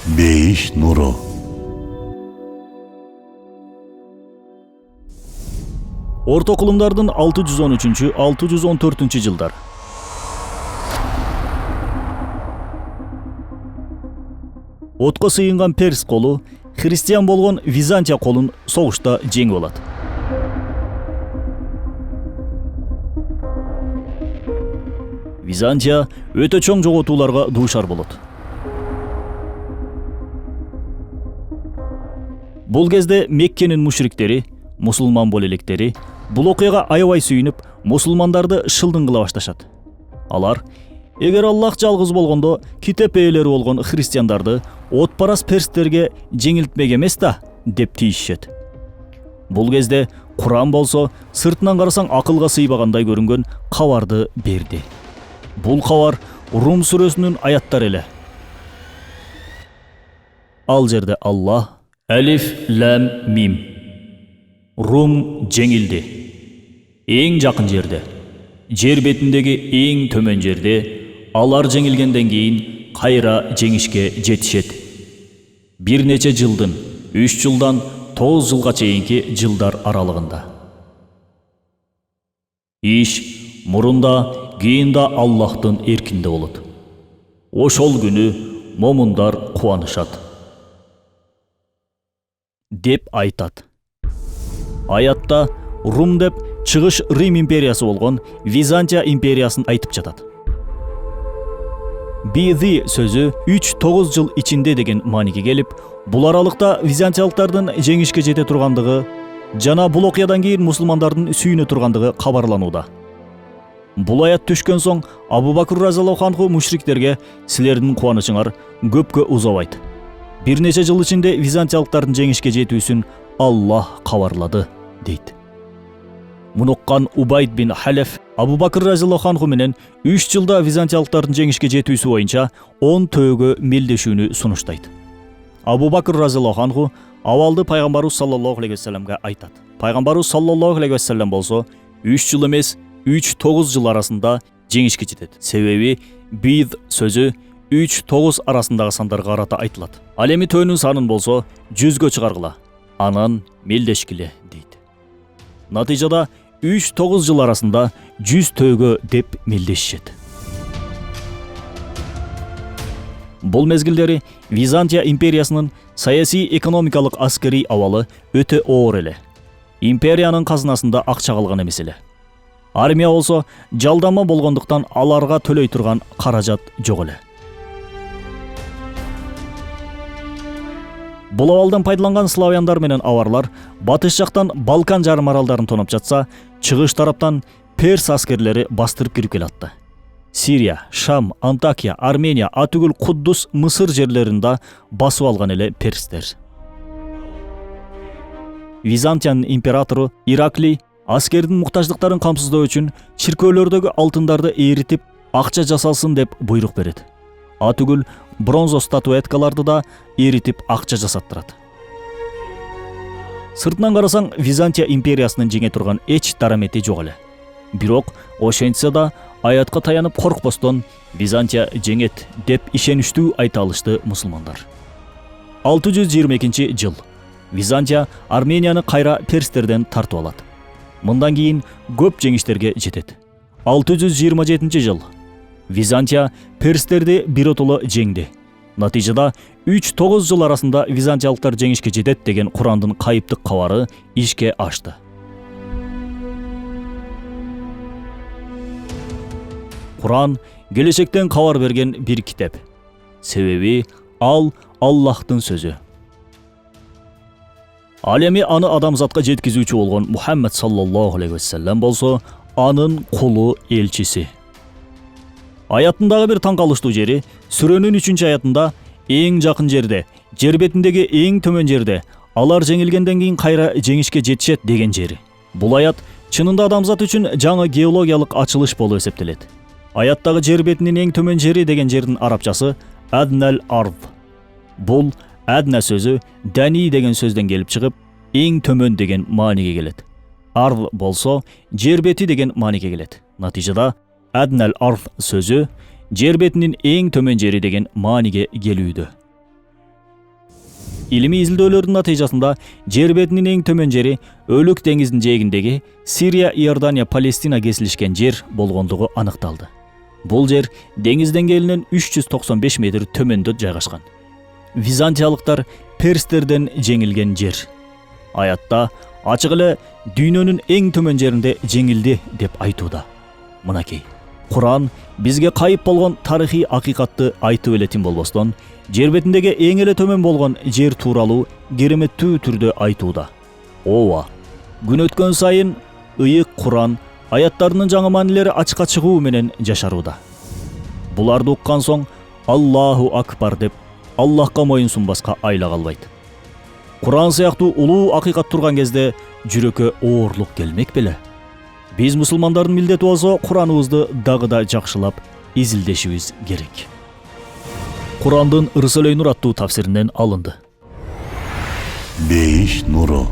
Бейиш нуру. Орто кылымдардын 613-614 жылдар. Отко сыйынган перс колу христиан болгон Византия колун согушта жеңип алат. Византия өтө чоң жоготууларга дуушар болот. Бул кезде Меккенин мушриктери, мусулман бол электери бул окуяга аябай сүйүнүп, мусулмандарды шылдың кыла башташат. Алар, эгер Аллах жалгыз болгондо, китеп ээлери болгон христиандарды отпарас перстерге жеңилтмек эмес да, деп тийишет. Бул кезде Куран болсо, сыртынан карасаң акылга сыйбагандай көрүнгөн кабарды берди. Бул кабар Рум сүрөсүнүн аяттары эле. Ал жерде Аллах Алиф Лам Мим. Рум жеңилди. Эң жакын жерде, жер бетиндеги эң төмөн жерде, алар жеңилгенден кийин кайра жеңишке жетишет. Бир нече жылдын, 3 жылдан 9 жылга чейинки жылдар аралыгында. Иш мурунда, кийинда Аллахтын эркинде болот. Ошол күнү момундар кубанышат. Деп айтат. Аятта Рум деп чыгыш Рим империясы болгон Византия империясын айтып жатат. Бизи сөзү 3-9 жыл ичинде деген мааниге келип, бул аралыкта византиялыктардын жеңишке жете тургандыгы жана бул окуядан кийин мусулмандардын сүйүнө тургандыгы кабарланууда. Бул аят түшкөн соң Абу Бакр разияллаху анху мушриктерге силердин кубанычыңар көпкө узабайт. Бир нече жыл ичинде византиялыктардын жеңишке жетүүсүн Аллах кабарлады, дейт. Муну уккан Убайд бин Халеф Абу Бакр разияллаху анху менен 3 жылда византиялыктардын жеңишке жетүүсү боюнча 10 төөгө мелдешүүнү сунуштайт. Абу Бакр разияллаху анху абалды пайгамбарыбыз саллаллаху алейхи вассаламга айтат. Пайгамбарыбыз саллаллаху алейхи вассалам болсо 3 жыл эмес 3-9 жыл арасында жеңишке жетет. Себеби бид сөзү 3-9 арасындагы сандарга карата айтылат. Ал эми төөнүн санын болсо 100гө чыгаргыла, анан мелдешкиле, дейт. Натыйжада 3-9 жыл арасында 100 төөгө деп мелдешишет. Бул мезгилдери Византия империясынын саясий, экономикалык, аскерий абалы өтө оор эле. Империянын казынасында акча калган эмес эле. Армия болсо жалдама болгондуктан аларга төлөй турган каражат жок эле. Бул абалдан пайдаланган славяндар менен аварлар батыш жактан Балкан жарым аралдарын тоноп жатса, чыгыш тараптан перс аскерлери бастырып кирип келатты. Сирия, Шам, Антакия, Армения, атүгүл Куддус, Мысыр жерлеринде басып алган эле перстер. Византиянын императору Ираклий аскердин муктаждыктарын камсыздоо үчүн чиркөөлөрдөгү алтындарды эритип, акча жасалсын деп буйрук берет. Атүгүл бронзо статуэткаларды да эритип акча жасаттырат. Сыртынан карасаң Византия империясынын жеңе турган эч дарамети жок эле. Бирок ошентсе да аятка таянып коркпостон Византия жеңет деп ишеничтүү айта алышты мусулмандар. 622 жыл Византия Арменияны кайра перстерден тартып алат. Мындан кийин көп жеңиштерге жетет. 627 жыл Византия перстерди биротоло жеңди. Натыйжада 3-9 жыл арасында византиялыктар жеңишке жетет деген Курандын кайыптык кабары ишке ашты. Куран келечектен кабар берген бир китеп. Себеби ал Аллахтын сөзү. Ал эми аны адамзатка жеткизүүчү болгон Мухаммед саллаллаху алейхи вассалам болсо, анын кулу, элчиси. Аятындагы бир таң калыштуу жери сүрөнүн 3-аятында эң жакын жерде, жер бетиндеги эң төмөн жерде, алар жеңилгенден кийин кайра жеңишке жетишет деген жери. Бул аят чынында адамзат үчүн жаңы геологиялык ачылыш болуп эсептелет. Аяттагы жер бетинин эң төмөн жери деген жердин арабчасы Аднал Ард. Бул Адна сөзү Дани деген сөздөн келип чыгып, эң төмөн деген мааниге келет. Ард болсо жер бети деген мааниге келет. Натыйжада Аднал Ард сөзү жер бетинин эң төмөн жери деген мааниге келүүдө. илимий изилдөөлөрдүн натыйжасында жер бетинин эң төмөн жери Өлүк деңизинин жээгиндеги Сирия, Иордания, Палестина кесилишкен жер болгондугу аныкталды. Бул жер деңиз деңгээлинен 395 метр төмөндө жайгашкан. Византиялыктар перстерден жеңилген жер. Аятта ачык эле дүйнөнүн эң төмөн жеринде жеңилди деп айтууда. Мынакей Куран бизге кайып болгон тарыхый акыйкатты айтып элетин болбостон, жер бетиндеги эң эле төмөн болгон жер тууралуу кереметтүү түрдө айтууда. Ооба, күн өткөн сайын ыйык Куран аяттарынын жаңы маанилери ачыкка чыгуу менен жашарууда. Буларды уккан соң Аллаху акбар деп Аллахка моюн сунбаска айла калбайт. Куран сыяктуу улуу акыйкат турган кезде жүрөккө оорлук келмек беле? Биз мусулмандардын милдети болсо Кураныбызды дагы да жакшылап изилдешибиз керек. Курандын Рысөлөй Нур аттуу тафсиринен алынды. Бейиш нуру.